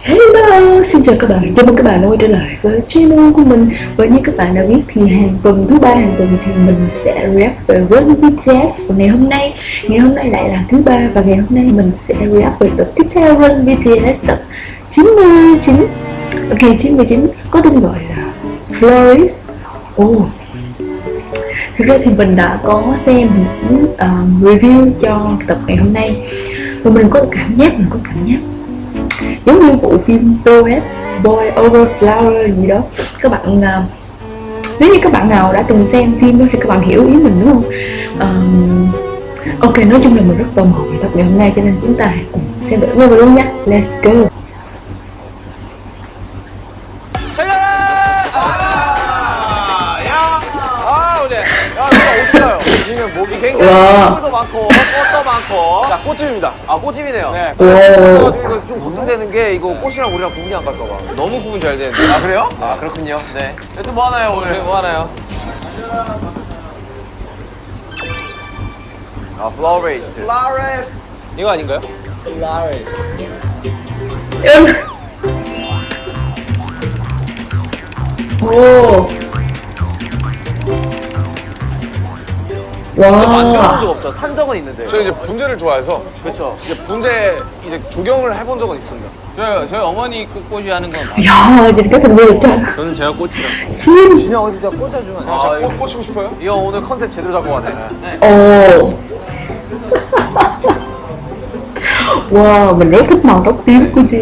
Hello, xin chào các bạn, chào mừng các bạn đã quay trở lại với channel của mình. Và như các bạn đã biết thì hàng tuần thứ ba hàng tuần thì mình sẽ react về Run BTS. Và ngày hôm nay lại là thứ ba, và ngày hôm nay mình sẽ react về tập tiếp theo Run BTS, tập 99. Ok, 99 có tên gọi là Flores. Thực ra thì mình đã có xem review cho tập ngày hôm nay, và mình có cảm giác giống như bộ phim Boy Over Flower gì đó. Các bạn nếu như các bạn nào đã từng xem phim đó thì các bạn hiểu ý mình, đúng không? Ok, nói chung là mình rất tò mò về tập ngày hôm nay, cho nên chúng ta hãy cùng xem thử ngay vào luôn nhé. Let's go. 목이 굉장히 꿀도 많고 꽃도 많고. 자, 꽃집입니다. 아, 꽃집이네요. 네. 그래가지고 이거 좀 걱정되는 게 이거 꽃이랑 우리랑 구분이 안 갈까봐. 너무 구분 잘 되는데. 아, 그래요? 아, 그렇군요. 네. 또 뭐 하나요, 오늘? 네, 뭐 하나요? 아, Flores. 이거 아닌가요? Flores. 오. 진짜 만들어본 적 없죠. 산적은 있는데. 저는 이제 분재를 좋아해서 그렇죠. 이제 분재 이제 조경을 해본 적은 있습니다. 저희 어머니 꽃이 하는 건 맞아요. 야, nhìn cái thành viên được 저는 제가 꽃이라고. chưa. 진영 어디 다 꽂아주면 안 돼? 자, 꽃 꽂히고 싶어요? 이거 오늘 컨셉 제대로 잡고 왔네. Ồ. Wow, mình rất thích màu tóc tím của chị.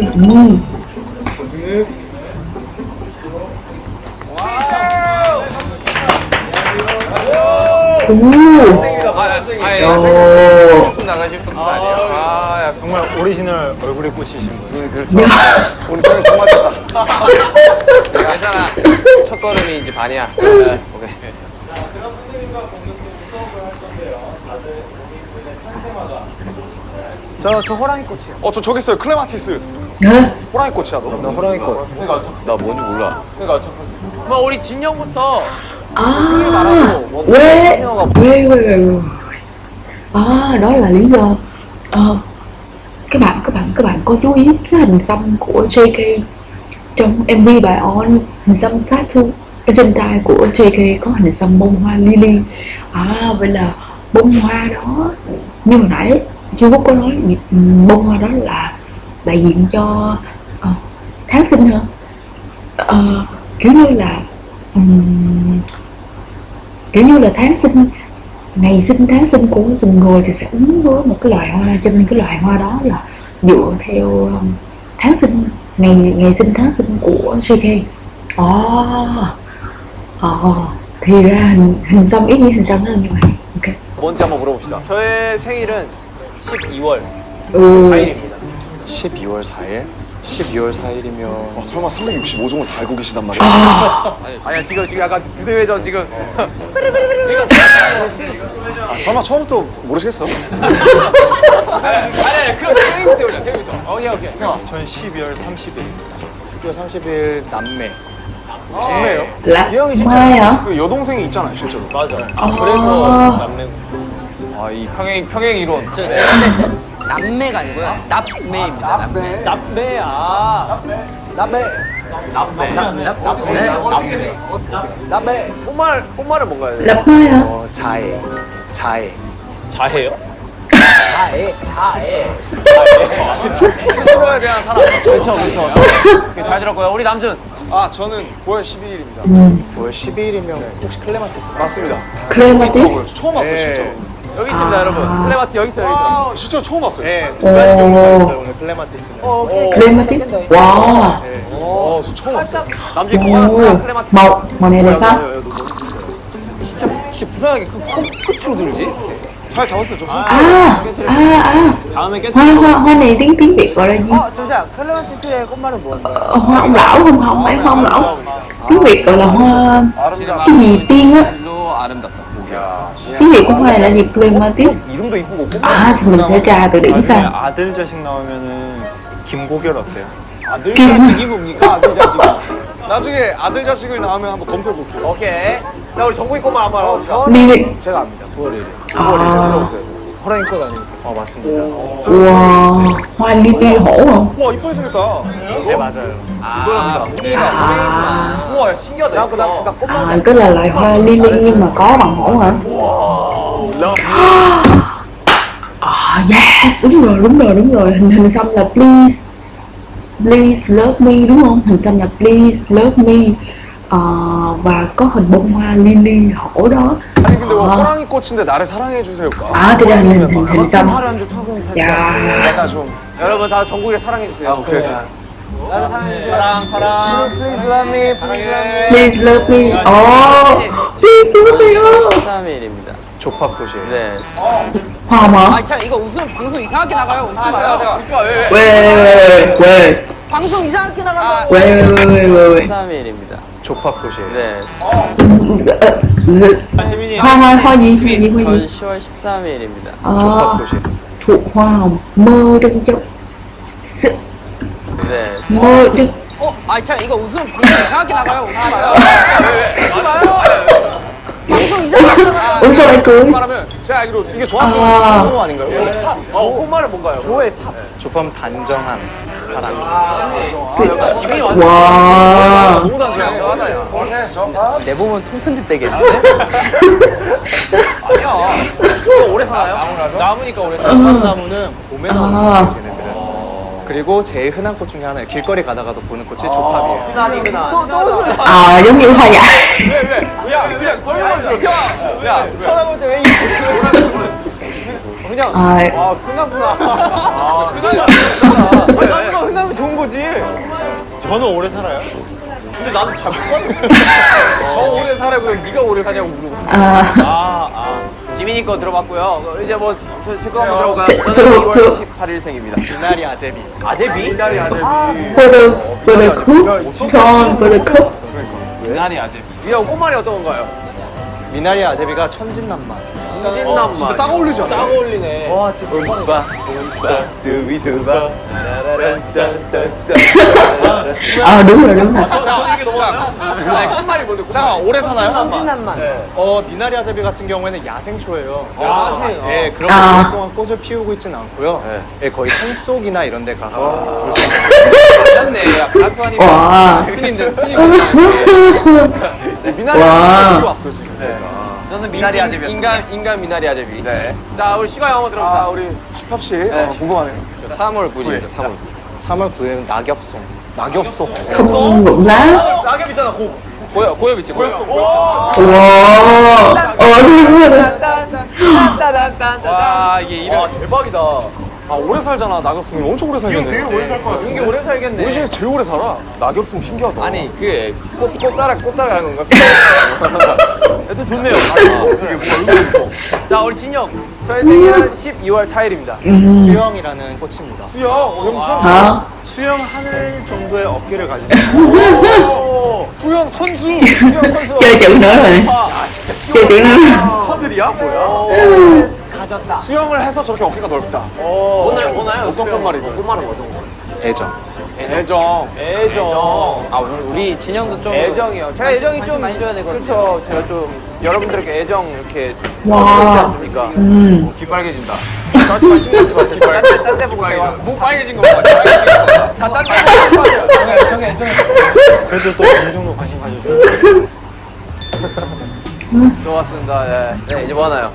나가실 분 아니에요? 아, 정말 오리지널 얼굴에 꽂히신 거예요. 그렇죠. 우리 저는 정말 좋다. 괜찮아. 첫 걸음이 이제 반이야. 오케이. 저 호랑이 꽃이요. 저 저기 있어요. 클레마티스. Hả? 호랑이 꽃이야, 너. 나 호랑이 꽃. 나 뭔지 몰라. 그러니까 뭐 우리 진영부터 À, quê. Đó là lý do. Các bạn có chú ý cái hình xăm của JK trong MV bài On, hình xăm tattoo ở trên tay của JK có hình xăm bông hoa lily. Vậy là bông hoa đó, như hồi nãy Trung Quốc có nói, bông hoa đó là đại diện cho tháng sinh hả? Kiểu như là tháng sinh, ngày sinh tháng sinh của từng người thì sẽ ứng với một cái loài hoa, cho nên cái loài hoa đó là dựa theo tháng sinh, ngày sinh tháng sinh của JK. Thì ra hình xăm, ý nghĩa hình xăm nó là như vậy. Ok. 뭔지 한번 물어봅시다. 저의 생일은 12월 4일입니다. 12월 4일? 12월 4일이면 설마 365종을 다 알고 계시단 말이야? 아니야, 지금 약간 부대회전 지금. 설마 처음부터 모르시겠어? 아니 그럼 태우부터 올려. 태우부터. 오케이. 전 12월 30일입니다. 12월 30일 남매. 정매예요? Là mai hả? 그 여동생이 있잖아요, 실제로. 맞아. 아. 그래서 남매고. 이 평행 이론. 제가 볼 남매가 아니고요. 납매입니다. 납매. 꽃말은 뭔가요? Lập mai hả? 자해요? 자애. 스스로에 대한 사랑. 그렇죠. 잘 들었고요. 우리 남준. 저는 9월 12일입니다. 9월 12일이면 혹시 클레마티스? 맞습니다. Clematis. 처음 왔어요, 진짜. 여기 있습니다, 여러분. 플레마티 여기 있어요. 진짜 처음 왔어요. 네, 두 가지 종류가 있어요, 오늘 클레마티스는. Clematis. Wow. 저 처음 왔어요. 남준이 Ồ, 공항 클레마티스. màu này đẹp không? 진짜 불안하게 끝으로 들지? 잘 잡았어요, 저. 다음에 깨. Hoa này tiếng Việt gọi là gì? 잠시만. 클레마티스의 꽃말은 뭔가요? Hoa ông lão không phải hoa ông lão. Tiếng Việt gọi là hoa 아름다워. cái gì tiên á? 로 아름답다. Tiếng Việt của hoa này là gì? Clematis. 이름도 이쁘고 꽃. Thì mình sẽ tra từ điển 나중에 sau. 아들 자식 나오면은 김고결 어때요? 아들 자식이 뭡니까? 아들 자식. 나중에 아들 자식을 낳으면 한번 검토해 볼게요. 오케이. 자, 우리 정국이 꽃말 한번 알아봅시다. Đi đi. 제가 압니다. 9월 1일. À, 호랑이 꽃 아니고. 맞습니다. Wow, hoa lily hổ không? 와 이쁘게 생겼다. 네, 맞아요. 우와 신기하다. 나 À, cái là loại hoa lily nhưng mà có bằng hổ hả? À, yes, đúng rồi. Hình xăm là please love me đúng không? Hình xăm là please love me. Và có hình bông hoa lily hổ đó. 아니 근데 왜 호랑이 꽃인데 나를 사랑해 주세요가? À, thì ra hình xăm. 화려한데 사고는 살짝. Dạ. 약간 좀. 여러분 다 전국에 사랑해 주세요. 오케이. 사랑. Please love me, please love me. Please love me. Please love me. 13일입니다. 조팝꽃이에요. 네. Hoa mà. 아, 참 이거 웃으면 방송 이상하게 나가요. 웃지 마요. 왜? 방송 이상하게 나가요. 왜? 13일입니다. 조팝꽃이에요. 네. Hoa gì? 전 10월 13일입니다. 조팝꽃이에요. Thuộc hoa hồng mơ đương châu. 네. mơ đương. 아, 참 이거 웃으면 방송 이상하게 나가요. 웃지 마요. 웃지 마요. 방송 이상하게 나가요. Ủa sao lại cười? 말하면 제가 알기로 이게 정확히 아. 영어 아닌가요? 꽃말은 뭔가요? 조의 탑. 조팝 단정한 사랑. 와. 너무 단순해. 내 몸은 통편집 되겠네. 아니야. 이거 오래 사나요? 나무니까 오래 살아. 조팝나무는 봄에 나오는 아. 꽃이에요, 걔네들은. 그리고 제일 흔한 꽃 중에 하나예요. 길거리 가다가도 보는 꽃이 조팝이에요. 흔한. À, giống như hoa dại. 왜? 야 그냥 설명만 들어. 야 쳐다볼 때 왜 그냥 À, 흔하구나. 흔하구나. 흔하면 좋은 거지. 저는 오래 살아요. 근데 나도 잘 못 봤는데. 저 오래 살아요. 그럼 네가 오래 사냐고 물어보. à, 지민이 거 들어봤고요. 이제 뭐 제거 한번 들어볼까요? 저- 저는 저- 2월 18일생입니다. 미나리 아제비. 아제비? 미나리 아제비. Buttercup. Son Buttercup. 미나리 아제비. 이형 꽃말이 어떤 건가요? 미나리 아제비가 천진난만. 진남만. 진짜 딱 어울리지 않아요? 딱 어울리네. À, đúng rồi. 자, 이게 너무 자, 꽃말이 뭔데? 자 오래 사나요? 미나리 아제비 같은 경우에는 야생초예요. 야생. 예, 그렇게 아. 오랫동안 꽃을 피우고 있지는 않고요. 예, 거의 산속이나 이런 데 가서 볼 수 있어요. 맞네. 야, 가수 아니면 와. 스님인데 스님. 미나리 와. 아제비 왔어 지금. 저는 미나리 아제비였습니다. 인간 미나리 아제비. 네. 자, 우리 시가 영어 들어봅시다. 우리 슈팝 씨 궁금하네요. 3월 9일입니다. 3월 3월 9일은 낙엽송. 낙엽소. Không ngủ lá. 낙엽 있잖아, 고. 고엽 있지, 고엽. Wow. Đúng rồi. 와, 이게 이런 대박이다. 아 오래 살잖아 낙엽송이 엄청 오래 살겠네. 되게 오래 살 거야. 이게 오래 살겠네. 우리 중에서 제일 오래 살아. 낙엽송 신기하다. 아니, 꽃 따라가는 건가? 하여튼 좋네요. 되게 뭐야, 자, 우리 진영. 저희 생일은 12월 4일입니다. 수영이라는 꽃입니다. 수영. Hả? 수영 하늘 정도의 어깨를 가지고 수영 선수. Chơi chữ nữa rồi. Chơi chữ nữa. 서들이야? 뭐야? 수영을 해서 저렇게 어깨가 넓다. 뭐나요? 어떤 꽃말이고? 꽃말은 어떤 거? 애정. 애정. 애정. 아, 우리 진영도 좀 애정이요. 제가 애정이 관심 좀 많이 줘야 되거든요. 그렇죠. 제가 좀 여러분들에게 애정 이렇게 와. 보이지 않습니까? 귀 빨개진다. 저한테 관심 갖지 마세요. 딴데 보고 가요. 목 빨개진 거 봐. 자, 딴데 보고 가요. 애정해. 그래도 또 어느 정도 관심 가져줘요. 좋았습니다. 네, 이제 뭐 하나요?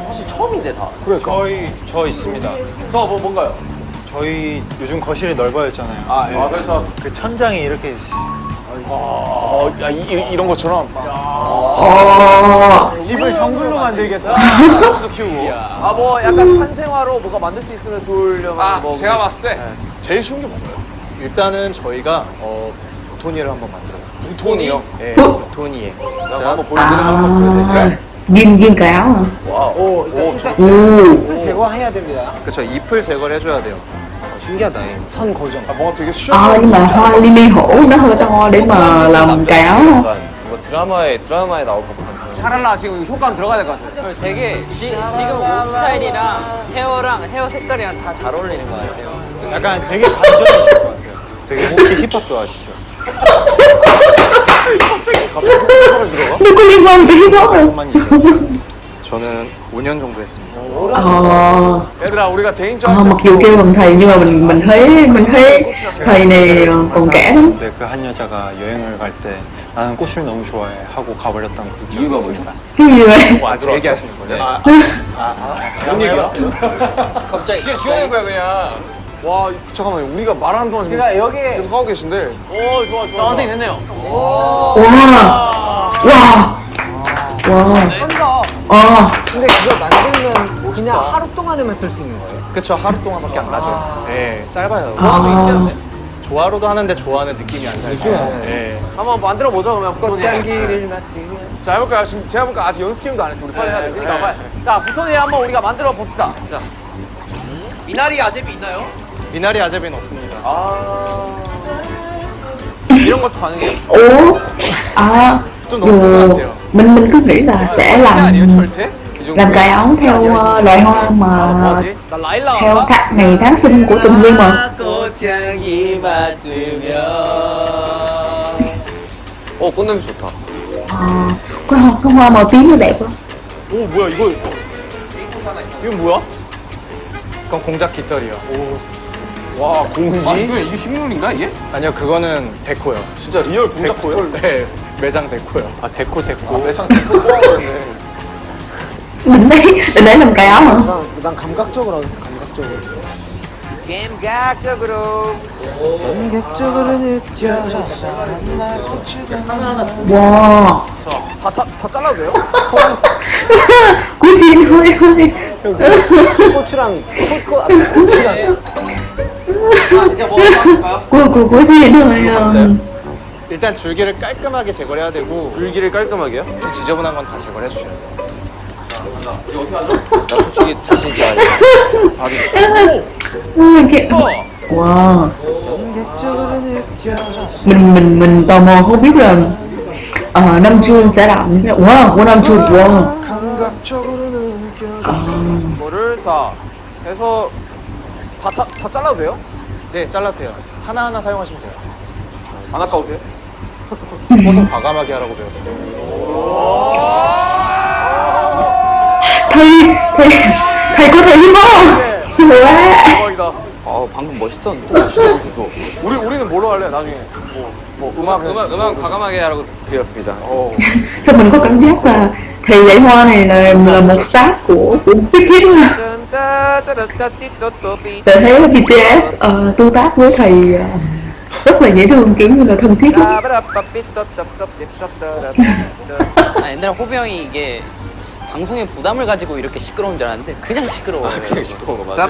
혹시 처음인데 다. 저 있습니다. 저 뭔가요? 저희 요즘 거실이 넓어졌잖아요. 아, 그래서 그 천장이 이렇게 이런 것처럼. 집을 정글로 만들겠다. 같이도 키우고. 뭐 약간 탄생화로 뭐가 만들 수 있으면 좋으려면 뭐. 제가 봤을 때 제일 쉬운 게 뭔가요? 일단은 저희가 부토니를 한번 만들어요. 부톤이요? 네, 부토니에. 제가 한번 보여드리는 거 한번 À, 보여드릴게요. viên cáo à? Ồ. 제거해야 됩니다. 그렇죠. 잎을 제거를 해줘야 돼요. 신기하다. 선 고정. 뭔가 되게 À, 쉬워. nhưng mà hoa lily hổ nó hơi to để mà làm cáo. 뭐 드라마에 나올 법한. 샤랄라 지금 효과음 들어가야 될 것 같아. 되게 지금 옷 스타일이랑 헤어 색깔이랑 다 잘 어울리는 것 같아요. 약간 되게 반전이실 것 같아요. 되게 혹시 힙합 좋아하시죠? Đâu có liên quan tới cái đó đâu. 조금만 얘기하죠. 저는 5년 정도 했습니다. 얘들아 우리가 Ờ, 대인전 mặc dù kêu bằng thầy nhưng mà mình thấy thầy này còn trẻ lắm. 근데 그 한 여자가 여행을 갈 때 나는 꽃을 너무 좋아해 하고 가버렸던 그 이유가 뭐죠? Cái gì vậy? 와, 제 얘기하시는 거예요? 뭔 얘기야? 갑자기 진짜 지어낸 거야 그냥. 와 잠깐만요. 우리가 말하는 동안 지금 그러니까 여기 계속 하고 계신데. 오 좋아 좋아. 나한테 됐네요. 와, 와, 와. 아, 근데 그걸 만들면 그냥 하루 동안에만 쓸 수 있는 거예요? 그쵸, 하루 동안밖에 안 나죠. 예, 짧아요. 아. 조화로도 하는데 좋아하는 느낌이 안 살죠. 예. 한번 만들어 보죠 그러면. 꽃향기를 맡으면. 자 해볼까요? 지금 제가 볼까 아직 연습 게임도 안 했어. 우리 빨리 해야 돼. 그러니까 빨리. 자 부톤이 한번 우리가 만들어 봅시다. 자. 미나리 아제비 있나요? 미나리 아제비는 없습니다. 이런 것도 가능해요? ủa, à, 좀 너무 그런 것 dù 같아요. mình cứ nghĩ là sẽ 아니에요 절대? 이 정도. làm cài áo theo loài hoa mà 뭐지? 나 라일락 theo 할까? ngày tháng sinh của từng viên mà. 꽃향기 맡으면. 꽃냄새 좋다. Cái hoa màu tím nó đẹp không? 오 뭐야 이거? 이건 뭐야? 그건 공작 깃털이요. 와 공기? 이게 식물인가 이게? 아니요, 그거는 데코요. 진짜 리얼 공작 깃털. 네, 매장 데코요. 아 데코 아 매상 데코 뽑아버렸네. Mình để làm cài áo hả? 난 감각적으로 하겠어 감각적으로. 감각적으로. 감각적으로 느껴졌어. Wow. 다 잘라도 돼요? Cú chiên hơi hơi. 고추랑 고추랑. 이제 뭐 할까요? Cú chiên hơi. 일단 줄기를 깔끔하게 제거를 해야 되고 줄기를 깔끔하게요? 좀 지저분한 건 다 제거를 해주셔야 돼요. 나 솔직히 자신 있지 Wow. Mình tò mò không biết là Nam Chun sẽ làm như thế nào. Wow, của Nam Chun. Wow. 감각적으로 느껴졌어. 이거를 해서 다 잘라도 돼요? 네, 잘라도 돼요. 하나하나 사용하시면 돼요. 안 아까우세요? 꽃은 과감하게 하라고 배웠어요. Thầy có thể 힘어. Swear. 대박이다. 방금 멋있었는데. 진짜 멋있어. 우리는 뭘로 할래 나중에? 뭐 음악 과감하게 하라고 배웠습니다. Sao mình có cảm giác là thầy dạy hoa này là một sát của Big Hit nha. Tôi thấy BTS tương tác với thầy rất là dễ thương, kiểu như là thân thiết lắm. 옛날에 호비 형이 이게 방송에 부담을 가지고 이렇게 시끄러운 줄 알았는데 그냥 시끄러워. 그냥 시끄러워. 맞아.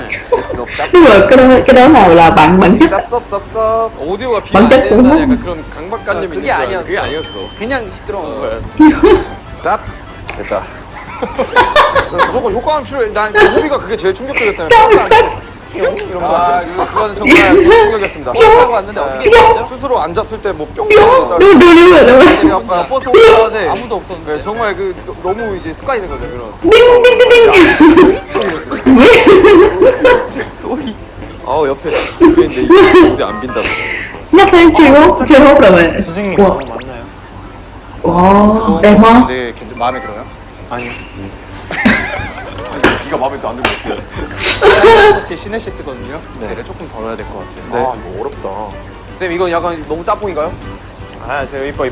Nhưng mà cái đó là bản chất. 쌉쌉쌉쌉. 오디오가 비교 비안 완전 된다는 공허. 약간 그런 강박관념이 그게 있는 줄 아니었어. 알았는데 그게 아니었어. 그냥 시끄러운 거야. 쌉. 됐다. 무조건 효과음 필요해. 난 그 호비가 그게 제일 충격적이었다며. 이런 거. 그거는 정말 충격이었습니다. 하고 왔는데 어떻게 됐죠? 스스로 앉았을 때 뭐뿅 Đúng rồi. 버스 오는데 아무도 없었는데. 네, 정말 너무 이제 습관이 된 거죠. 그런. 아우 옆에 있는데 이게 안 빈다. Nhắc tới chưa hốt rồi mà. 선생님 Wow. 그거 맞나요? Wow, đẹp không? 네, 괜찮 마음에 들어요? 아니요. 네가 마음에 안 들면 어떡해. 꽃이 시네시스거든요. 네, 조금 덜어야 될 것 같아요. 아 이거 어렵다. 쌤 이건 약간 너무 짬뽕인가요? 아 제가 이뻐.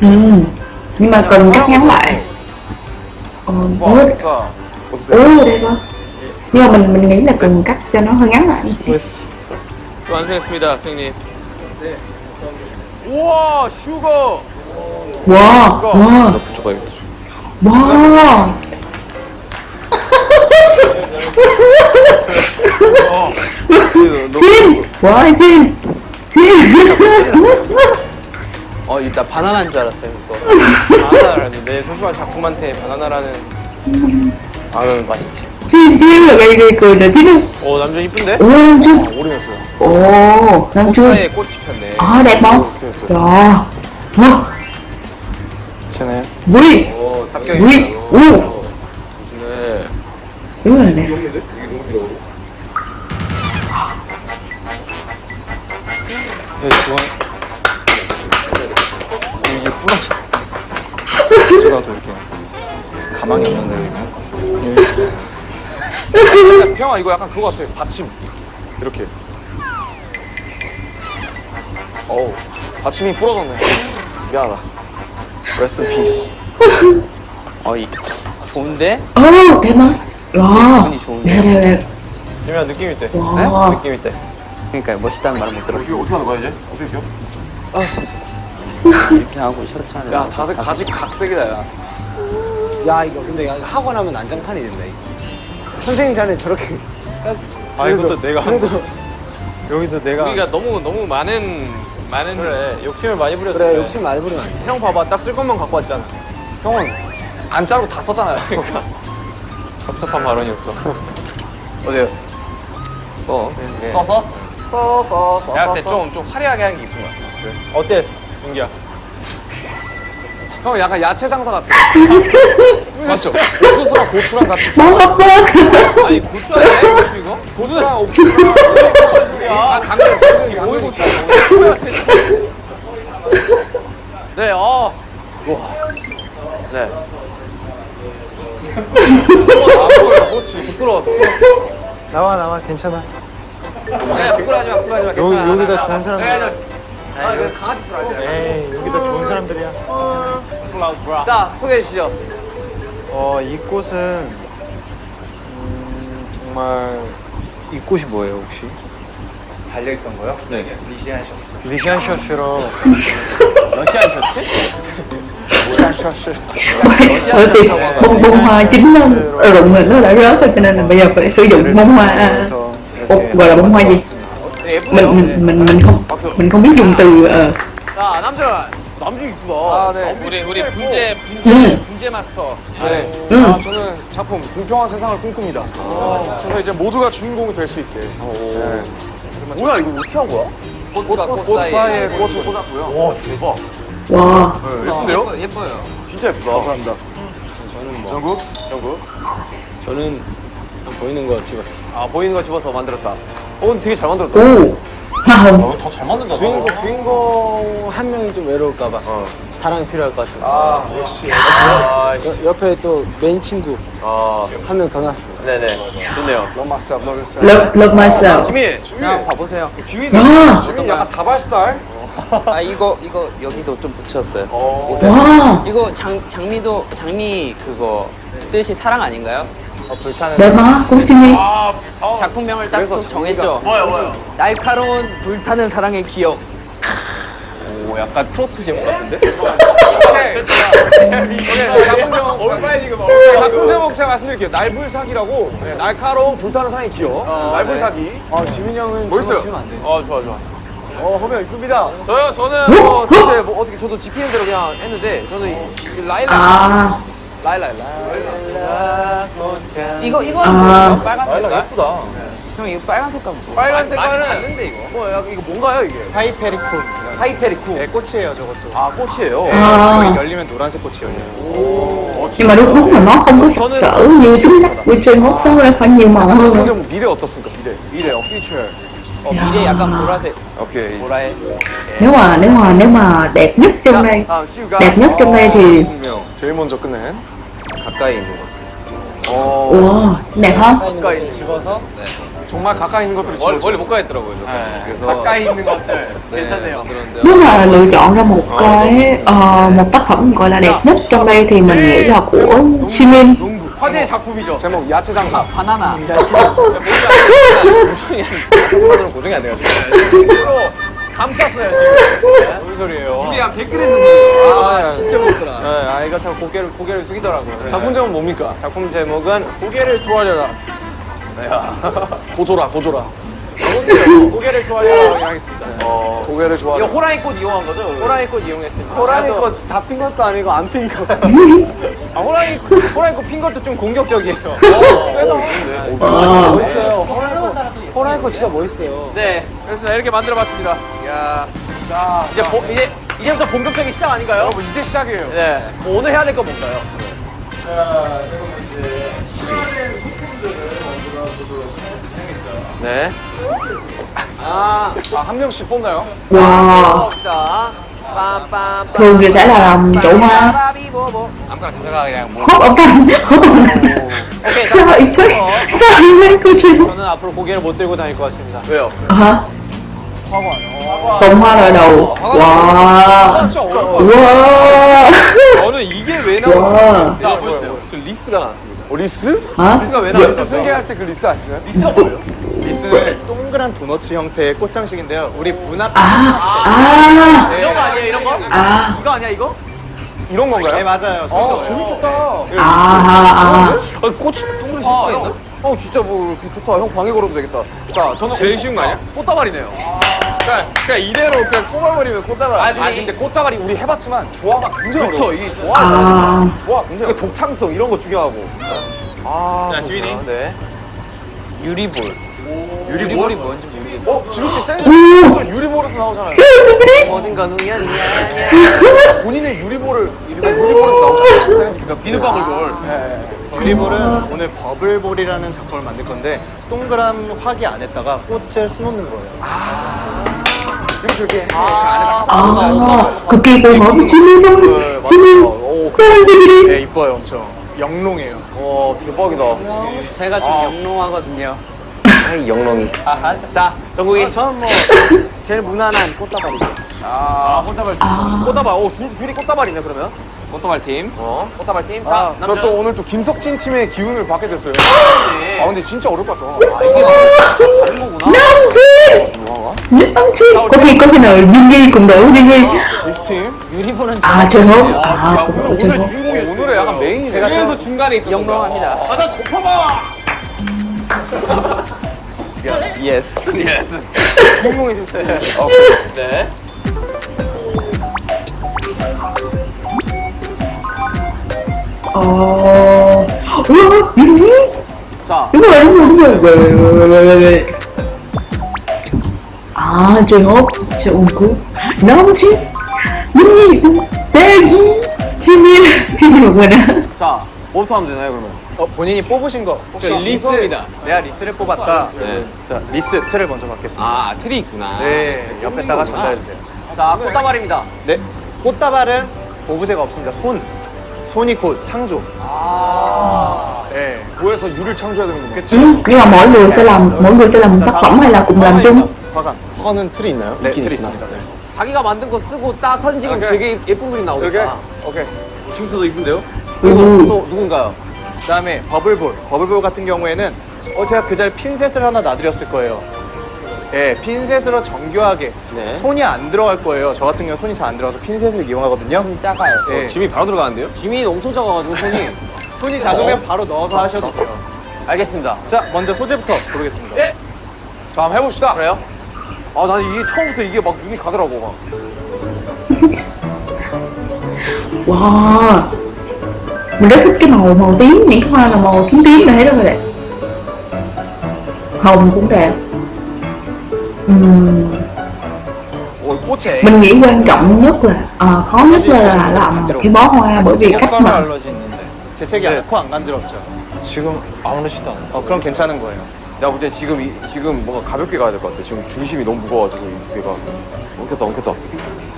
Nhưng mà cần cắt ngắn lại. Đẹp không? Nhưng mà mình nghĩ là cần cắt cho nó hơi ngắn lại. 완성했습니다, 선생님. 우와 슈거. Wow, wow, 붙여봐야겠다. wow. 진! 와, 진! 나 바나나인 줄 알았어요. 이거. 바나나라는데 소중한 작품한테 바나나라는. 맛있지. 진, là gây cười nè, Chín không? 남자 이쁜데? Ồ, Nam Chun. 오래됐어요. Ồ, Nam Chun. 사이에 꽃이 폈네. Đẹp không? Trời. Wow. 괜찮아요? Ui, 합격이. ui, 네. đúng rồi nè. 네, 좋아. 이게 뿌러져. 태영아 이거 약간 그거 같아. 받침. 이렇게. 어우, 받침이 부러졌네. 미안하다. Rest in peace. 어이 좋은데? 오 대박. 와. 기분이 좋은데? 네네네. 지민아 느낌 있대. 와. 느낌 있대. 그러니까 멋있다는 말을 못 들었어. 이거 어떻게 하는 거야 이제? 어떻게 기억? 이렇게 하고 셔츠 안에 야, 다들 가지 각색이다 야. 야 이거 근데 하고 나면 난장판이 된다 이거. 선생님 자네 저렇게. 아 이것도 내가 그래도 여기도 내가 우리가 너무 많은 그래 욕심을 많이 부렸어. 그래 욕심 많이 부리면 안 돼. 형 봐봐 딱 쓸 것만 갖고 왔잖아. 형은 안 자르고 다 썼잖아요. 그러니까 섭섭한 발언이었어. 어디요? 써서? 써. 내가 그때 좀 화려하게 하는 게 이쁜 거야. 그래. 어때 윤기야? 형 약간 야채 장사 같아. 맞죠? 옥수수랑 고추랑 같이. 먹어. 아니 고추 아니야 이거? 고추랑 옥수수랑. 아 강릉 오이고추. 네, 네. 그렇지. 부끄러워. 나와 괜찮아. 야, 부끄러워하지 마. 괜찮아. 여기다 좋은 사람들. 아, 이거 강아지 부끄러워하지 마. 에이 여기다 좋은 사람들이야. 자, 소개해 주시죠. 이곳은 정말 이 꽃이 뭐예요 혹시? 달려있던 거요? 네. 리시안 셔츠. 리시안 셔츠로 러시아 셔츠? Bởi vì bông hoa chín nó rụng rồi nó đã rớt rồi cho nên là bây giờ phải sử dụng bông hoa gọi là bông hoa gì? mình không biết dùng từ 자, 남들 이쁘다. 아, 네. 우리 분재 마스터. 네. 아, 저는 작품 공평한 세상을 꿈꿉니다. 그래서 이제 모두가 주인공이 될 수 있게. 네. 뭐야, 이거 어떻게 한 거야? 꽃 사이에 꽃을 꽂았고요. 와, 대박. wow. 예쁜데요? 예뻐요. 진짜 예쁘다. 감사합니다. 저는 뭐 정국. 저는 보이는 거 찍었어요. 아, 보이는 거 집어서 만들었다. 되게 잘 만들었다. Wow. 더 잘 만든다. 주인공 한 명이 좀 외로울까봐 사랑이 필요할 것 같아요. 아, 역시. 옆에 또 메인 친구 아, 한 명 더 났습니다. 네네. 좋네요. Love myself, love yourself. Love myself. 지민! 그냥 봐보세요. 와. 지민 약간 다발 스타일? 아 이거 여기도 좀 붙였어요. 와. 이거 장미 그거 뜻이 사랑 아닌가요? 대박. 꿀찜이. 작품명을 딱 또 정했죠. 뭐요? 날카로운 불타는 사랑의 기억. 오, 약간 트로트 제목 같은데? 작품 제목 제가 말씀드릴게요. 날불사기라고. 네, 날카로운 불타는 사랑의 기억. 날불사기. 지민이 형은 멋있어요. 치면 안 돼. 좋아. 허면 이쁩니다. 저는 사실 어떻게 저도 집히는 대로 그냥 했는데 저는 이 라일락. 아. 라일락. 이거 아. 빨간 라일락 색깔? 예쁘다. 형 이거 빨간 색깔 뭐? 빨간 색깔은 맞는데 이거? 뭐야? 이거 뭔가요 이게? 하이페리쿰. 하이페리쿠. 네, 꽃이에요 저것도. 아, 꽃이에요. À. 저기 열리면 노란색 꽃이 열려요. Nhưng mà đúng đúng là nó không có sặc sỡ như tính cách của Jane Foster là phải nhiều màu hơn. 작품 제목 미래 어떻습니까? 미래, future. 미래 약간 보라색. 오케이. 보라에. Nếu mà đẹp nhất trong đây, 다음 시우가 đẹp nhất trong đây thì 제일 먼저 끝낸. 가까이 있는 거. wow, đẹp không? 가까이 있는 집어서 정말 가까이 있는 것들을 집어줘. 멀리 못 가겠더라고요. 그래서 가까이 있는 것들 괜찮네요. 그런데요. Nếu mà lựa chọn ra một cái một tác phẩm gọi là đẹp nhất trong đây thì mình nghĩ là của Jimin. 화제의 작품이죠. 제목 야채 장사. 바나나. 고정이 안 돼가지고. 감쌌어요 지금. 무슨 소리예요? 우리 한 100개 했는데. 아 진짜 무섭더라. 이거 참 고개를 숙이더라고요. 작품 제목 뭡니까? 작품 제목은 고개를 조아려라. 고조라. 고개를 조아려라 하겠습니다. 고개를 이거 좋아하는. 호랑이 꽃 이용한 거죠? 호랑이 꽃 이용했습니다. 호랑이 꽃 다 핀 것도 아니고 안 핀 거. 호랑이 꽃 핀 것도 좀 공격적이에요. Wow. 멋있어요. 호랑이 꽃 진짜 멋있어요. 네, 그래서 이렇게 만들어봤습니다. 야, 자 이제부터 본격적인 시작 아닌가요? 여러분 이제 시작이에요. 네, 뭐 오늘 해야 될 건 뭔가요? 네. 한 명씩 뽑나요? Wow. 봅시다. thường thì sẽ là chậu hoa. 아무거나 가져가 그냥 뭐. Hốt ông Thành, hốt ông Thành. Sợi mấy cô chị. 저는 앞으로 고개를 못 들고 다닐 것 같습니다. 왜요? Hả? Bông hoa là đầu. Wow. Wow. 저는 이게 왜 나와? Wow. 자, 보세요. 저 리스가 나왔습니다. 리스? Hả? 리스가 왜 나왔어요? 승계할 때 그 리스 아시나요? 리스가 뭐예요? 리스는 동그란 도너츠 형태의 꽃장식인데요. 우리 문 앞에 À. 이런 거 아니에요, 이런 거? À. 이거 아니야, 이거? 이런 건가요? 네 맞아요. 재밌겠다. À. 꽃이 동그랗게 수가 있나? 진짜 뭐 좋다. 형 방에 걸어도 되겠다. 자, 저는 제일 쉬운 거 아니야? 꽃다발이네요. 그러니까 이대로 그냥 꼽아버리면 꽃다발. 아니 근데 꽃다발이 우리 해봤지만 조화가 굉장히 그렇죠, 어려워. 이게 좋아. À. 조화 굉장히 그 독창성 이런 거 중요하고. 자, 지민이. 네. 유리볼. 유리볼이 유리볼이 뭔지 모르겠어. 지민 씨 센. Ừ. 또 유리볼에서 나오잖아요. 어딘가 눈이 아니야. 본인의 유리볼에서 나오잖아요. 그러니까 비누방울볼. 유리볼은 오늘 버블볼이라는 작품을 만들 건데 동그란 화기 안에다가 꽃을 수놓는 거예요. 이렇게 À. Cực kỳ phù hợp với Jimmy luôn. Jimmy. Sao anh Jimmy đi? 네 이뻐요 엄청. 영롱해요. 대박이다. 제가 좀 영롱하거든요. 영롱이. 아하. 자, 정국이. 저는 뭐 제일 무난한 꽃다발이죠. 꽃다발. À. 꽃다발. 둘이 꽃다발이네, 그러면. 꽃다발 팀. 꽃다발 팀. 자, 저 또 오늘 또 김석진 팀의 기운을 받게 됐어요. 아 근데 진짜 어려울 것 같아. 이게 다른 거구나. Nam Chi. Nam Chi. Có khi nào Jimmy cùng đội Jimmy. 리스 팀. 유리볼은 À trời hốt. À cùng đội trời 오늘 hốt. 주인공이 오늘의 약간 메인이 제가 그래서 중간에 있었던 영롱합니다. 가자, 좁혀봐! 예스. 예스. 주인공이 됐어요. 네. Ồ. Jimmy. 자, Đúng rồi, đúng rồi, đúng rồi. À trời hốt. Trời ungku. Nam Chi. Jimmy. Peggy. Jimmy một người nữa. 자, 뭐부터 하면 되나요, 그러면? 본인이 뽑으신 거 혹시 리스입니다. 내가 리스를 뽑았다. 네. 자 리스 틀을 먼저 받겠습니다. 아, 틀이 있구나. 네 옆에다가 전달해 주세요. 자, 꽃다발입니다. 네 꽃다발은 오브제가 없습니다. 손이 곧 창조. 네. 뭐에서 유를 창조해야 되는 겁니까? 그쵸? Nhưng mà mỗi người sẽ làm một tác phẩm hay là cùng làm chung? 화가는 틀이 있나요? 네 틀이 있습니다. 네. 자기가 만든 거 쓰고 딱 사진 찍으면 오케이. 되게 예쁜 그림 이렇게? 나오겠다. 오케이. 지금도 이쁜데요? 그리고 또 누군가요? 그다음에 버블볼 같은 경우에는 제가 그 자리에 핀셋을 하나 놔드렸을 거예요. 예, 핀셋으로 정교하게 네. 손이 안 들어갈 거예요. 저 같은 경우 손이 잘 안 들어가서 핀셋을 이용하거든요. 작아요. 예, 짐이 바로 들어가는데요? 지민이 엄청 작아가지고 손이 작으면 바로 넣어서 하셔도 돼요. 알겠습니다. 자, 먼저 소재부터 고르겠습니다. 예. 자 한번 해봅시다. 그래요? 아, 난 이게 처음부터 이게 막 눈이 가더라고, 막. Wow. Mình rất thích cái màu tím, những cái hoa là màu tím tím này thấy rất là đẹp. Hồng cũng đẹp. 꽃에 Mình nghĩ quan trọng nhất là khó nhất là làm một cái bó hoa bởi vì cách mà 알러지 있는데 재채기 안 코 안 간지럽죠? 지금 아무렇지도 않아요. 그럼 괜찮은 거예요. 내가 볼 때 지금 뭔가 가볍게 가야 될 것 같아. 지금 중심이 너무 무거워가지고 이 두 개가.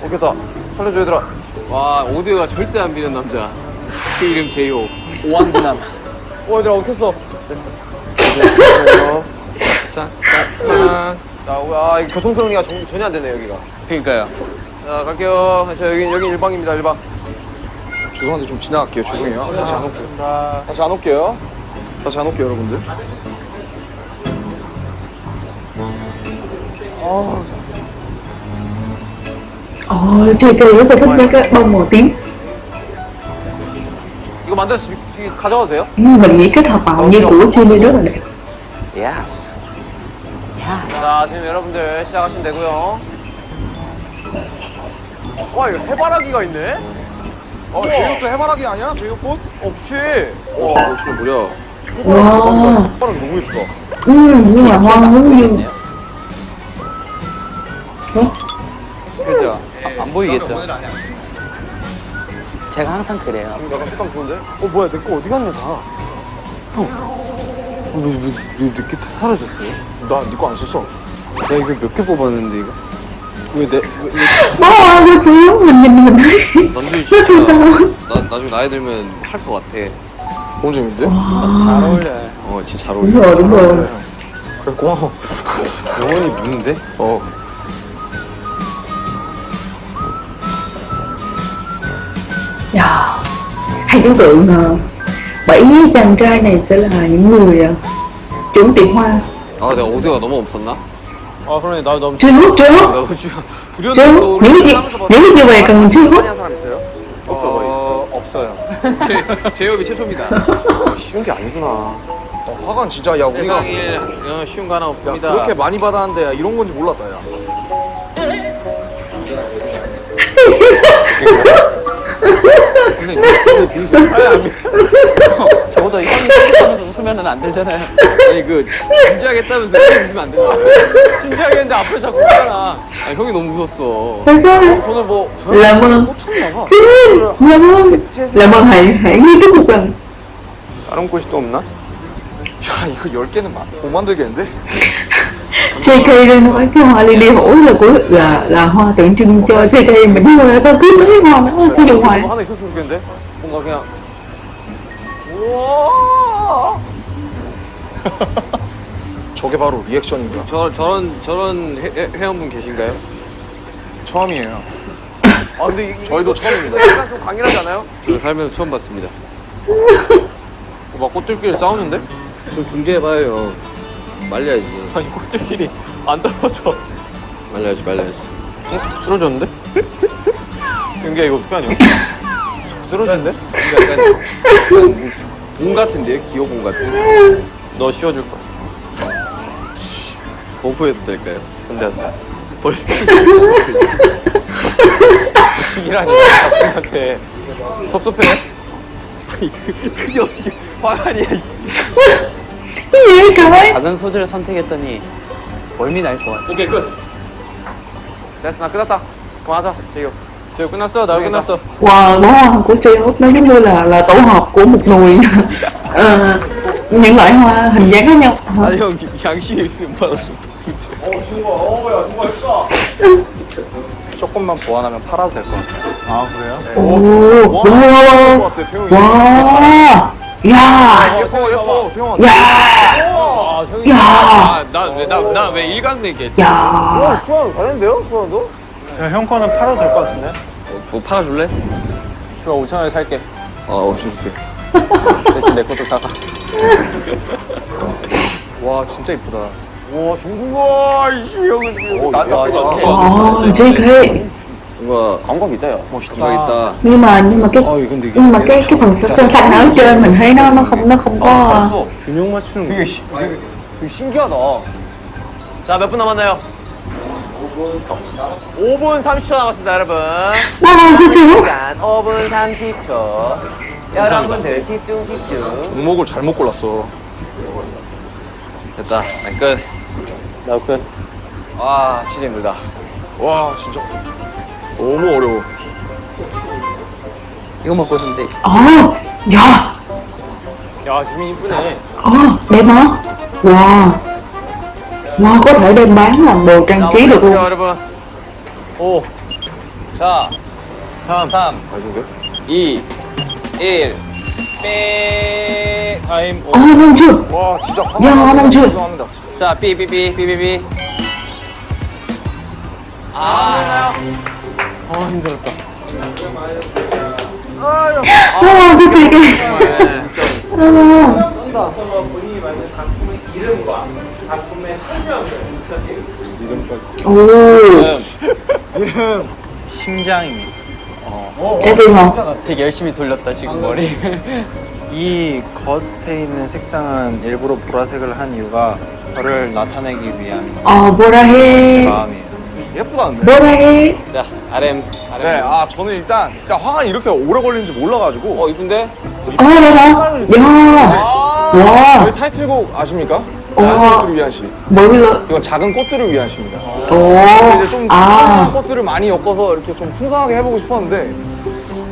엉켰다. 살려줘, 얘들아. 와, 오디오가 절대 안 비는 남자. 제 이름 개요. 오한구남. 얘들아, 엉켰어. 됐어. 자, 짠. 자, 이거 교통정리가 전혀 안 되네, 여기가. 그러니까요. 자, 갈게요. 여기 일방입니다, 일방. 죄송한데 좀 지나갈게요. 죄송해요. 다시 안 올게요. 감사합니다. 다시 안 올게요. 여러분들. Chị Kỳ rất là thích mấy cái bông màu tím. 이거 만들어서 가져가도 돼요? Mình nghĩ kết hợp màu như của Jimmy rất là đẹp. 예스. 자, 지금 여러분들 시작하시면 되고요. 와, 이거 해바라기가 있네? 제육도 해바라기 아니야? 제육꽃? 그치. 역시 무려. Wow. 해바라기 너무 예쁘다. Nhưng mà hoa hướng dương. 그죠? 안 보이겠죠? 제가 항상 그래요. 약간 색감 좋은데? 뭐야, 내 거 어디 갔냐, 다. 형. 왜 늦게 다 사라졌어요? 나 네 거 안 썼어. 나 이거 몇 개 뽑았는데, 이거? Nó chứ mình thấy 남준이 nó thương sao. 나중에 나이 들면 할 것 같아. 너무 재밌는데? 잘 어울려. 진짜 잘 Đúng 어울려. rồi, đúng rồi. 그래 고마워. 영원히 무는데? Dạ. Hay tưởng tượng 7 chàng trai này sẽ là những người trúng tiền hoa. 아, 내가 오디오가 너무 없었나? 아 그러네 나 너무 Chưa hút, chưa hút, 너무 chưa hút. Những cái như vậy cần chưa hút. 한 사람 있어요? 없죠 거의. 없어요. 제이홉이 최초입니다. 쉬운 게 아니구나. 화관 진짜 야 우리가 세상에 쉬운 거 하나 야, 없습니다. 그렇게 많이 받았는데 야, 이런 건지 몰랐다 야. 저보다 형이 생각하면서 웃으면 안 되잖아요. 아니 진지하게 했다면서 이렇게 웃으면 안 된다. 진지하게 했는데 앞에 자꾸 웃잖아. 아니 형이 너무 웃었어. Tại sao? 저는 뭐 Làm ơn. 꽂혔나 봐. Chứ, làm ơn. Làm ơn hãy nghiêm túc một lần. 다른 곳이 또 없나? 야 이거 10개는 못 만들겠는데? JK đây nói cái hoa lily hổ là hoa tượng trưng cho JK, mình mua sao cứ mấy hoa nó sử dụng hoài. 뭐 하나 있었으면 좋겠는데? 뭔가 그냥 우와 저게 바로 리액션인가? 저런 회원분 계신가요? 처음이에요. 아 근데 저희도 처음입니다. 약간 좀 강렬하지 않아요? 저 살면서 처음 봤습니다. 막 꽃들끼리 싸우는데? 좀 중재해봐요. 말려야지. 아니 꽃들끼리 안 떨어져. 말려야지. 쓰러졌는데? 윤기야 이거 어떻게 하냐? 쓰러졌는데? 약간 봄 같은데요? 기어봄 같은. 너 씌워줄 거야. 공포해도 될까요? 근데 벌써 지기라니 나한테 섭섭해. 그게 어떻게 화관이야. Gì vậy? 작은 소재를 선택했더니 멀미 날 것 같아. 오케이 끝. 됐어 나 끝났다. 그만하자 제이홉. 지금 끝났어. 나 끝났어. Wow, bó hoa của JHOPE nó giống như là tổ hợp của một nùi những loại hoa hình dáng khác nhau. 아니 형 양심이 있으면 받아줘. 조금만 보완하면 팔아도 될 것 같아. 아 그래요? Ồ, wow, 것 같아 태용이. wow, 야, 예뻐 태용아. 야, 야, 나왜 일관성 있게 했지? 야. 수환 잘했는데요? 수환도? 형 거는 팔아도 될 것 같은데? 뭐 팔아줄래? 좋아 5,000원에 살게. 주세요. 대신 내 것도 사가. 와 진짜 이쁘다. 와 종국아 이씨 형은 나 진짜 Ồ, JK. 뭔가 감각 있다 야. 멋있다. 있다. Nhưng mà cái phần sơn xanh ở trên mình thấy nó không có. 균형 맞추는 거. 되게 신기하다. 자, 몇 분 남았나요? 5분 30초 남았습니다, 여러분. Wow, sao xíu. 시간 5분 30초. 여러분들 집중. 종목을 잘못 골랐어. 됐다. 난 끝. 나 끝. 와, 진짜 힘들다. 와 진짜 너무 어려워. 이거 먹고 있으면 돼. Ồ, dạ. 야 지민 이쁘네. Ồ, đẹp hả? Wow. Wow, có thể đem bán làm đồ trang trí được luôn. 여러분. 5, 4, 3, 아닌데? 2, 1. 빼. 타임. Ồ, ngon chưa? 와 진짜 야, 너무 좋아. 합니다. 자, 삐삐삐. 아, 힘들었다. Wow, cái gì kìa. Ồ, 심장입니다. trái tim hả? 되게 열심히 돌렸다 지금 머리. 이 겉에 있는 색상은 일부러 보라색을 한 이유가 저를 나타내기 위한 보라해. 마음이에요. 예쁘다는데? 보라해. 자, RM. 네, 아 저는 일단 화관이 이렇게 오래 걸리는지 몰라가지고. 이쁜데? đẹp hả? Dạ. Wow. 저희 타이틀곡 아십니까? 와. 작은 꽃들을 위한 시. 몰라. 이건 작은 꽃들을 위한 시입니다. 오. 이제 좀 아. 꽃들을 많이 엮어서 이렇게 좀 풍성하게 해보고 싶었는데,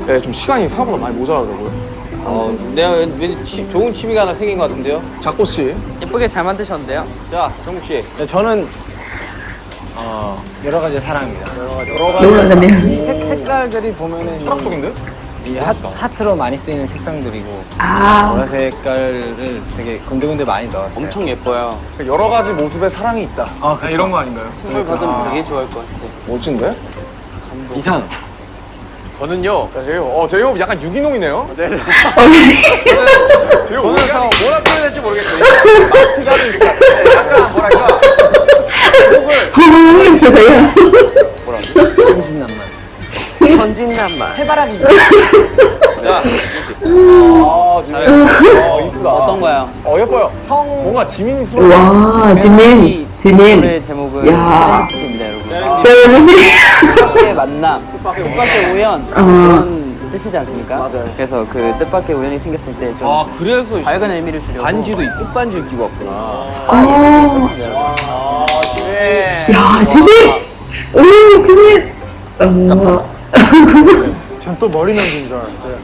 네, 좀 시간이 생각보다 많이 모자라더라고요. 내가 왠지 좋은 취미가 하나 생긴 것 같은데요? 작꽃 씨. 예쁘게 잘 만드셨는데요. 자, 정국 씨. 저는 여러 가지 사랑입니다. 놀라잖아요. 이 색깔들이 보면은 철학적인데? 이 하트로 많이 쓰이는 색상들이고 아, 보라 색깔을 되게 군데군데 많이 넣었어요. 엄청 예뻐요. 여러 가지 모습의 사랑이 있다. 이런 거 아닌가요? 선물 받으면 되게 좋아할 것 같아. 멋진데? 이상. 저는요. 자, 제이홉 약간 유기농이네요. 네. 제이홉 저는 약간 뭐라 표현할지 모르겠어요. 마트가 좀 같아요. 약간 뭐랄까. 저도요. 천진난만. 천진난만. 해바라기. 자, 이쁘다. 어떤가요? 예뻐요. 뭔가 지민이스러워. 와, 지민. 노래 제목은 야. 세레피티입니다, 여러분. 세레모니. 뜻밖의 만남, 뜻밖의 우연 그런 뜻이지 않습니까? 맞아요. 그래서 그 뜻밖의 우연이 생겼을 때 좀 그래서 밝은 의미를 주려고 반지도 끝반지를 끼고 왔구나. 야, 지민. 오, 지민. 감사합니다. 전 또 머리 넘긴 줄 알았어요.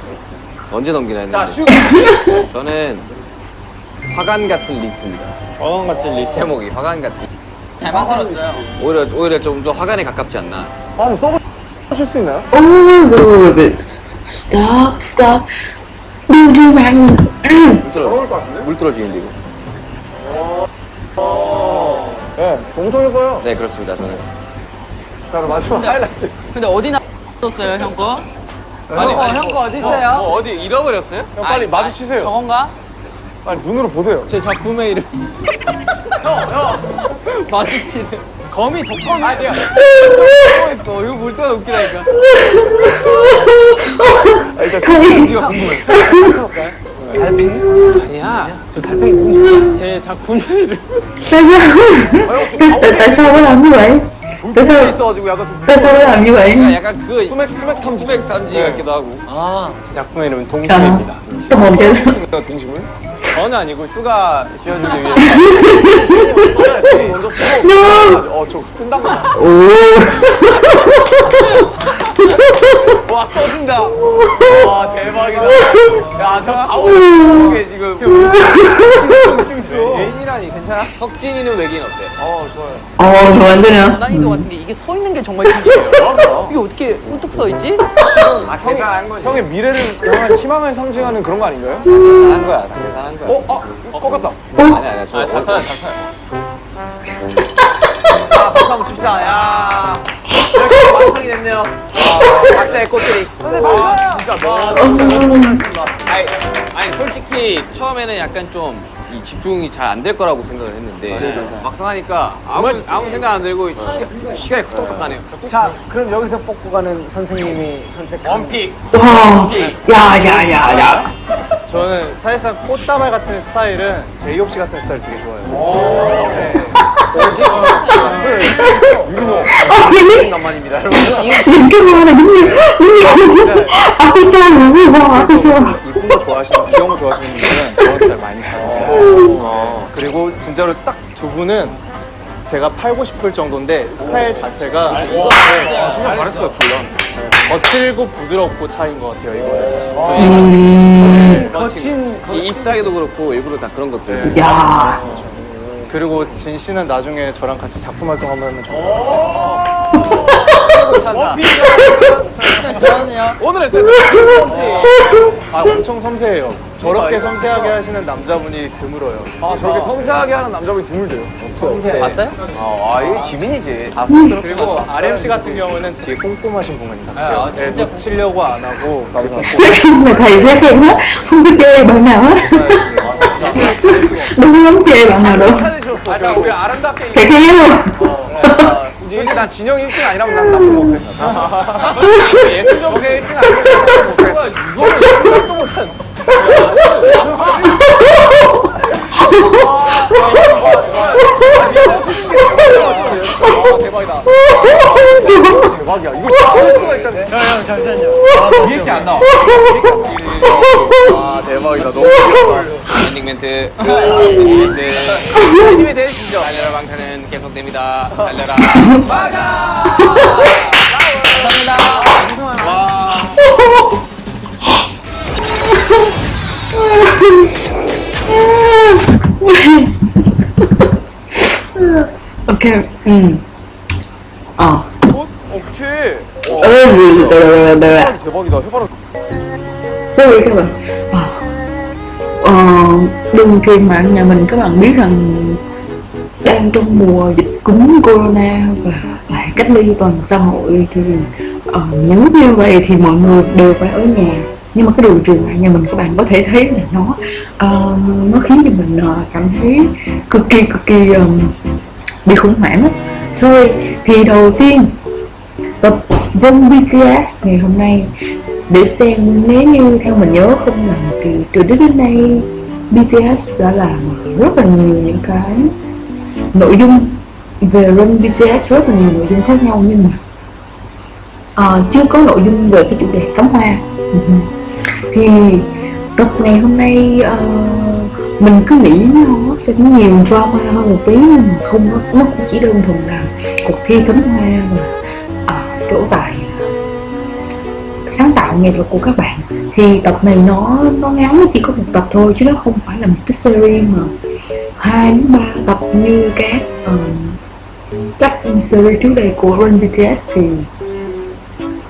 언제 넘기나 했는데. 저는 화관 같은 리스입니다. 화관 같은 리스. 제목이 화관 같은. 잘 만들었어요. 오히려 좀 더 화관에 가깝지 않나. 한번 써보실 수 있나요? Stop, stop. Do bang. 물 떨어지는데 이거. 네, 공통일 거예요. 네 그렇습니다 저는. 자, 그럼 마지막 하이라이트. 근데 어디 놨었어요, 형 거? 아니, 형 거 어디 있어요? 어디 잃어버렸어요? 형, 빨리 마주치세요. 저건가? 빨리 눈으로 보세요. 제 작품의 이름. 마주치네. 거미 독거미. 아니야. 있어. 이거 볼 때마다 웃기라니까. 일단 공지가 궁금해. 달팽이? 아니야. 저 달팽이 누군지. 제 작품의 이름. Tại sao có làm như vậy? 있어가지고 약간 좀 Tại sao có làm như vậy? 약간 그거 수맥 탐지 같기도 하고. 제 작품의 이름은 아, 동심입니다. 또 뭔데? 동심을? 저는 아니고 휴가 씌워주기 위해. 먼저 No. 저 뜬다고. 오. 와, 써진다. 와 대박이다. 야저 아홉 개 지금. 애인이라니 괜찮아? 석진이는 외계인 어때? 좋아요. 뭐 만드냐? 난이도 같은 게 이게 서 있는 게 정말 신기해요. 이게 어떻게 우뚝 서 있지? 계산한 거지. 형의 미래를 향한 희망을 상징하는 그런 거 아닌가요? 계산한 거야. 다 계산한 거야. 꺾었다. 아니야 저. 다 사요, 다 사요. 자 박수 한번 칩시다. 야 이렇게 완성이 됐네요. 각자의 꽃들이. 진짜 멋있습니다. 아니 솔직히 처음에는 약간 좀 이 집중이 잘 안 될 거라고 생각을 했는데 막상 하니까 아무 생각 안 들고 시간이 후딱후딱 가네요. 자, 그럼 여기서 뽑고 가는 선생님이 선택한 원픽. 와. 야. 저는 사실상 꽃다발 같은 스타일은 제이홉 씨 같은 스타일 되게 좋아해요. 남만입니다. Những cái hoa này Aku sao rồi? Aku sao? 이쁜 거 좋아하시는, 귀여운 거 좋아하시는 분들은 그런 스타일 많이 찾으세요. 그리고 진짜로 딱 두 분은 제가 팔고 싶을 정도인데 스타일 자체가 진짜 잘했어요, 둘 다. 거칠고 부드럽고 차이인 것 같아요, 이거는. 거친 이 잎사귀도 그렇고 일부러 다 그런 것들. 야. 그리고 진 씨는 나중에 저랑 같이 작품 활동 한번 하면 좋겠어요. 저는요. 오늘의 세트. 아, 엄청 섬세해요. 저렇게 섬세하게 하시는 남자분이 드물어요. 저렇게 섬세하게 하는 남자분이 드물대요. 봤어요? 이거 지민이지. 그리고 RM 씨 같은 경우는 되게 꼼꼼하신 분인 것 같아요. 아, 진짜 놓치려고 안 하고 되게 Mà thầy sẽ khen á, không có chê bạn nào á. Đúng lắm, chê bạn nào đâu. 자, 우리 아름답게. Thầy khen luôn. 솔직히 난 진영이 1등 아니라면 난 나쁜 못해. 저게 1등 아니라면 나쁜 못해. 대박이다. 대박이야. 이거 할 수가 있다네. 형, 잠시만요. 이렇게 안 나와. 대박이다. 너무 귀엽다. 엔딩 멘트. 엔딩 멘트. 힘이 되시죠? 달려라 방탄은 계속됩니다. 달려라. Ok. 대박이다. 해바라기. Sorry các bạn. Đường truyền mạng nhà mình các bạn biết rằng đang trong mùa dịch cúm corona và phải cách ly toàn xã hội, thì nếu như vậy thì mọi người đều phải ở nhà. Nhưng mà cái đường truyền mạng nhà mình các bạn có thể thấy là nó khiến cho mình cảm thấy cực kỳ bị khủng hoảng á. Sorry. Thì đầu tiên tập Run BTS ngày hôm nay, để xem nếu như theo mình nhớ không lầm thì từ trước đến nay BTS đã làm rất là nhiều những cái nội dung về Run BTS, rất là nhiều nội dung khác nhau, nhưng mà chưa có nội dung về cái chủ đề cắm hoa. Thì tập ngày hôm nay mình cứ nghĩ nó sẽ có nhiều drama hơn một tí, nhưng mà không, nó cũng chỉ đơn thuần là cuộc thi cắm hoa và trổ tài sáng tạo nghệ thuật của các bạn. Thì tập này nó ngắn, nó chỉ có một tập thôi chứ nó không phải là một cái series mà 2 đến 3 tập như các series trước đây của Run BTS. Thì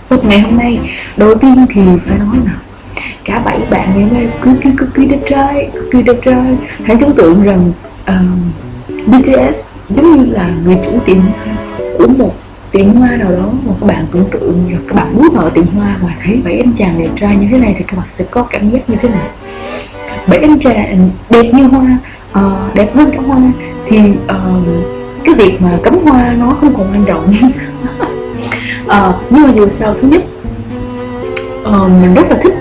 tập ngày hôm nay đầu tiên thì phải nói là cả 7 bạn ngày hôm nay cực kỳ đẹp trai. Hãy tưởng tượng rằng BTS giống như là người chủ tiệm của một tiệm hoa nào đó, mà các bạn tưởng tượng rồi các bạn bước vào tiệm hoa và thấy 7 anh chàng đẹp trai như thế này thì các bạn sẽ có cảm giác như thế nào? 7 anh chàng đẹp như hoa, đẹp hơn cả hoa, thì cái việc mà cắm hoa nó không còn quan trọng. Nhưng mà dù sao, thứ nhất mình rất là thích,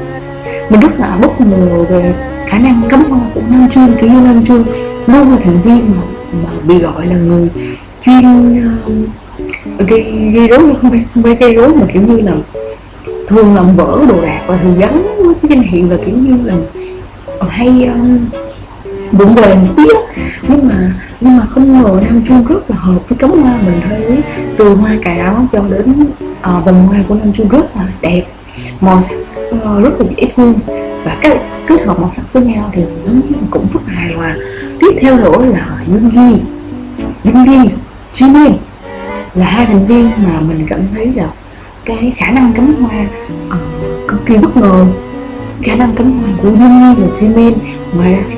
mình rất là bất ngờ về khả năng cắm hoa của Nam Jun. Kiểu như Nam Jun luôn là thành viên mà bị gọi là người chuyên gây rối, không phải gây rối mà kiểu như là thường làm vỡ đồ đạc và thường gắn với cái danh hiệu là kiểu như là hay vụng về một tí á. Nhưng mà không ngờ Nam Jun rất là hợp với cắm hoa. Mình thấy từ hoa cài áo cho đến vòng hoa của Nam Jun rất là đẹp, màu sắc rất là dễ thương, và cái kết hợp màu sắc với nhau thì cũng rất hài hòa. Tiếp theo nữa là Yoongi, Jimin là hai thành viên mà mình cảm thấy là cái khả năng cắm hoa cực kỳ bất ngờ. Khả năng cắm hoa của Yoongi và Jimin. Ngoài ra thì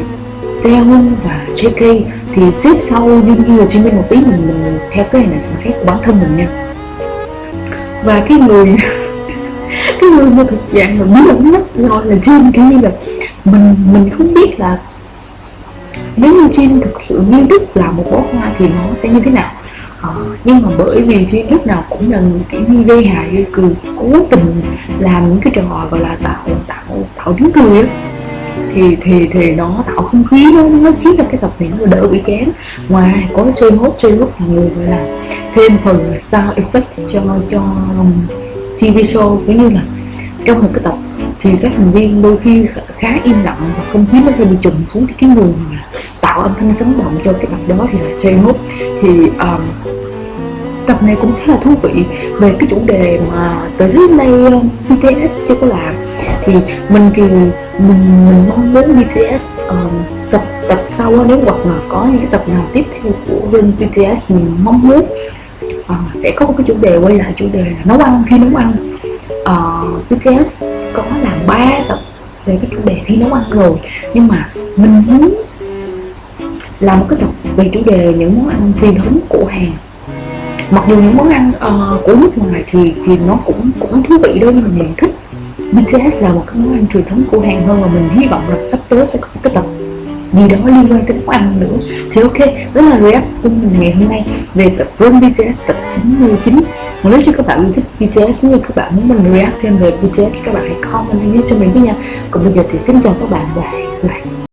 Taehoon và JK thì xếp sau Yoongi và Jimin một tí. Mình theo cái này là nhận xét của bản thân mình nha. Và cái người mà thuộc dạng là bí ẩn nhất gọi là Jin, kiểu như là mình không biết là nếu như Jin thực sự nghiêm túc làm một bó hoa thì nó sẽ như thế nào. Nhưng mà bởi vì Jin lúc nào cũng là kiểu như gây hài gây cười, cố tình làm những cái trò gọi là tạo tiếng cười đó, thì nó tạo không khí, nó khiến cho cái tập này nó đỡ bị chán. Ngoài ra có J-Hope là người gọi là thêm phần sound effect cho TV show, cũng như là trong một cái tập thì các thành viên đôi khi khá im lặng và không khí nó sẽ bị trùng xuống, thì cái người mà tạo âm thanh sống động cho cái tập đó thì là J-Hope. Thì tập này cũng khá là thú vị về cái chủ đề mà tới trước nay BTS chưa có làm. Thì mình mong muốn BTS tập sau nếu hoặc là có những cái tập nào tiếp theo của Run BTS, mình mong muốn sẽ có một cái chủ đề quay lại chủ đề là nấu ăn, thi nấu ăn. BTS có làm 3 tập về cái chủ đề thi nấu ăn rồi, nhưng mà mình muốn làm một cái tập về chủ đề những món ăn truyền thống của Hàn. Mặc dù những món ăn của nước ngoài thì nó cũng thú vị đó, nhưng mà mình thích BTS là một cái món ăn truyền thống của Hàn hơn, và mình hy vọng là sắp tới sẽ có một cái tập gì đó liên quan tới món ăn nữa. Thì ok, đó là react của mình ngày hôm nay về tập Run BTS tập 99. Nếu như các bạn yêu thích BTS, nếu như các bạn muốn mình react thêm về BTS, các bạn hãy comment dưới cho mình với nha. Còn bây giờ thì xin chào các bạn và hẹn gặp lại.